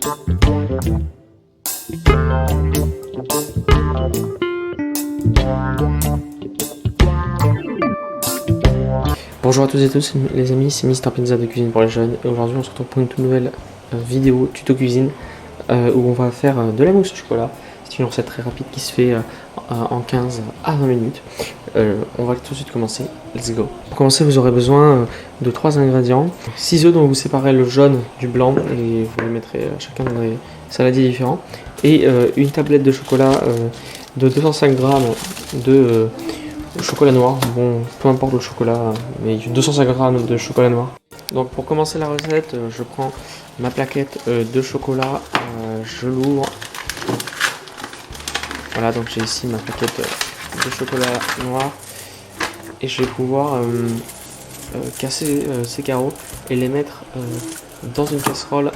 Bonjour à tous et tous les amis, c'est Mister Pizza de Cuisine pour les Jeunes et aujourd'hui on se retrouve pour une toute nouvelle vidéo tuto cuisine où on va faire de la mousse au chocolat. C'est une recette très rapide qui se fait en 15 à 20 minutes. On va tout de suite commencer, let's go. Pour commencer vous aurez besoin de 3 ingrédients, 6 œufs dont vous séparez le jaune du blanc et vous les mettrez chacun dans des saladiers différents et une tablette de chocolat de 205 g de chocolat noir, bon peu importe le chocolat, mais 250 g de chocolat noir. Donc pour commencer la recette, je prends ma plaquette de chocolat, je l'ouvre. Voilà, donc j'ai ici ma plaquette de chocolat noir et je vais pouvoir casser ces carreaux et les mettre dans une casserole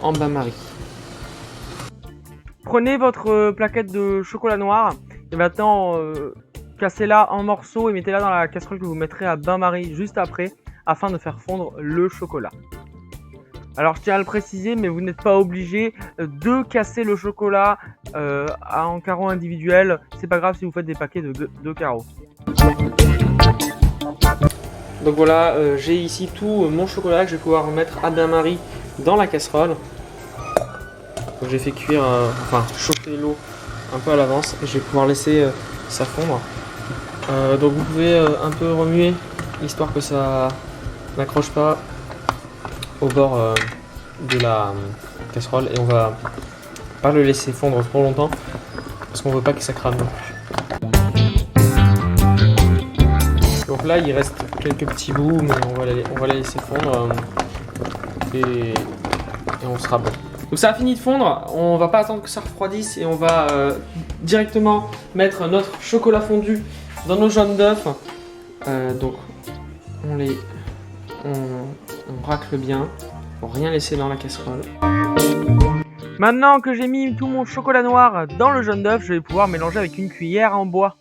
en bain-marie. Prenez votre plaquette de chocolat noir et maintenant cassez-la en morceaux et mettez-la dans la casserole que vous mettrez à bain-marie juste après afin de faire fondre le chocolat. Alors je tiens à le préciser, mais vous n'êtes pas obligé de casser le chocolat en carreaux individuels. C'est pas grave si vous faites des paquets de carreaux. Donc voilà, j'ai ici tout mon chocolat que je vais pouvoir mettre à bain-marie dans la casserole. Donc j'ai fait cuire, chauffer l'eau un peu à l'avance et je vais pouvoir laisser ça fondre. Donc vous pouvez un peu remuer histoire que ça n'accroche pas au bord de la casserole et on va pas le laisser fondre trop longtemps parce qu'on veut pas que ça crame. Donc là il reste quelques petits bouts mais on va les laisser fondre et on sera bon. Donc ça a fini de fondre, on va pas attendre que ça refroidisse et on va directement mettre notre chocolat fondu dans nos jaunes d'œufs. Donc on racle bien pour rien laisser dans la casserole. Maintenant que j'ai mis tout mon chocolat noir dans le jaune d'œuf, je vais pouvoir mélanger avec une cuillère en bois.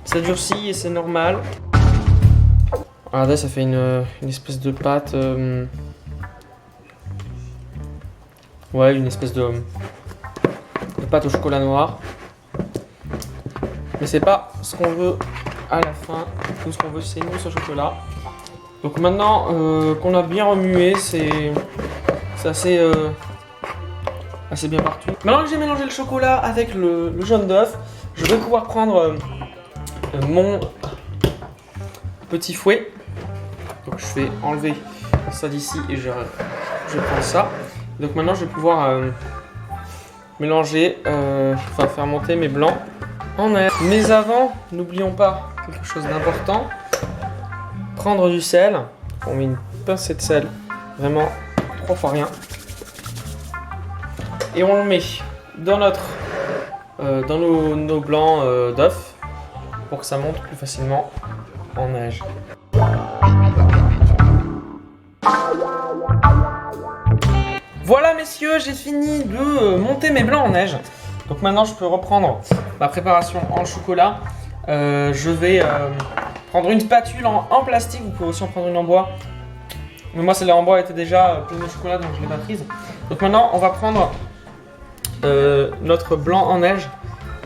Ça durcit et c'est normal. Regardez, ça fait une espèce de pâte. Ouais, une espèce de pâte au chocolat noir. Mais c'est pas ce qu'on veut à la fin. Tout ce qu'on veut, c'est une mousse au chocolat. Donc maintenant qu'on a bien remué, c'est assez bien partout. Maintenant que j'ai mélangé le chocolat avec le jaune d'œuf, je vais pouvoir prendre mon petit fouet. Donc je vais enlever ça d'ici et je prends ça. Donc maintenant je vais pouvoir mélanger, faire monter mes blancs en neige. Mais avant, n'oublions pas quelque chose d'important. Prendre du sel. On met une pincée de sel, vraiment 3 fois rien. Et on le met dans nos blancs d'œufs pour que ça monte plus facilement en neige. Voilà messieurs, j'ai fini de monter mes blancs en neige. Donc maintenant je peux reprendre ma préparation en chocolat. Je vais prendre une spatule en plastique, vous pouvez aussi en prendre une en bois. Mais moi celle-là en bois était déjà pleine de chocolat donc je ne l'ai pas prise. Donc maintenant on va prendre notre blanc en neige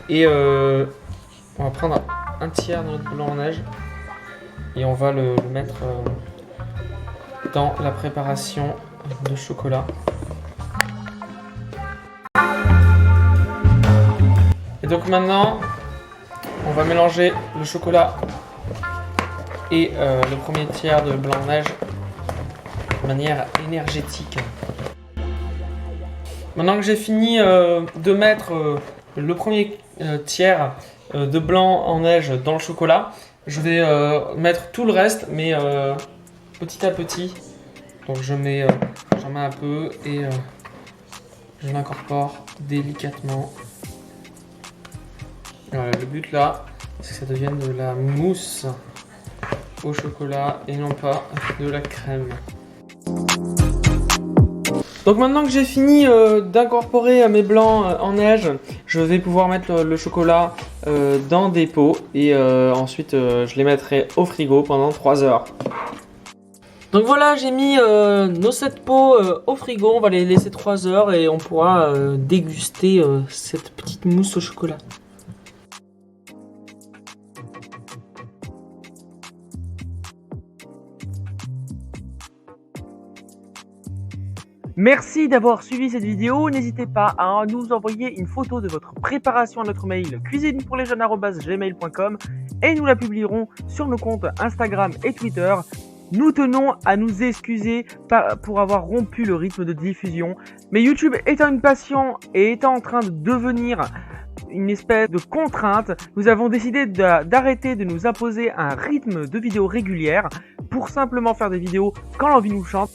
et on va prendre un tiers de notre blanc en neige et on va le mettre dans la préparation de chocolat. Et donc maintenant, on va mélanger le chocolat et le premier tiers de blanc de neige de manière énergétique. Maintenant que j'ai fini de mettre le premier tiers de blanc en neige dans le chocolat, je vais mettre tout le reste, mais petit à petit. Donc j'en mets un peu et je l'incorpore délicatement. Voilà, le but là, c'est que ça devienne de la mousse au chocolat et non pas de la crème. Donc maintenant que j'ai fini d'incorporer mes blancs en neige, je vais pouvoir mettre le chocolat dans des pots et ensuite je les mettrai au frigo pendant 3 heures. Donc voilà, j'ai mis nos 7 pots au frigo, on va les laisser 3 heures et on pourra déguster cette petite mousse au chocolat. Merci d'avoir suivi cette vidéo, n'hésitez pas à nous envoyer une photo de votre préparation à notre mail cuisinepourlesjeunes@gmail.com et nous la publierons sur nos comptes Instagram et Twitter. Nous tenons à nous excuser pour avoir rompu le rythme de diffusion, mais YouTube étant une passion et étant en train de devenir une espèce de contrainte, nous avons décidé d'arrêter de nous imposer un rythme de vidéos régulières pour simplement faire des vidéos quand l'envie nous chante.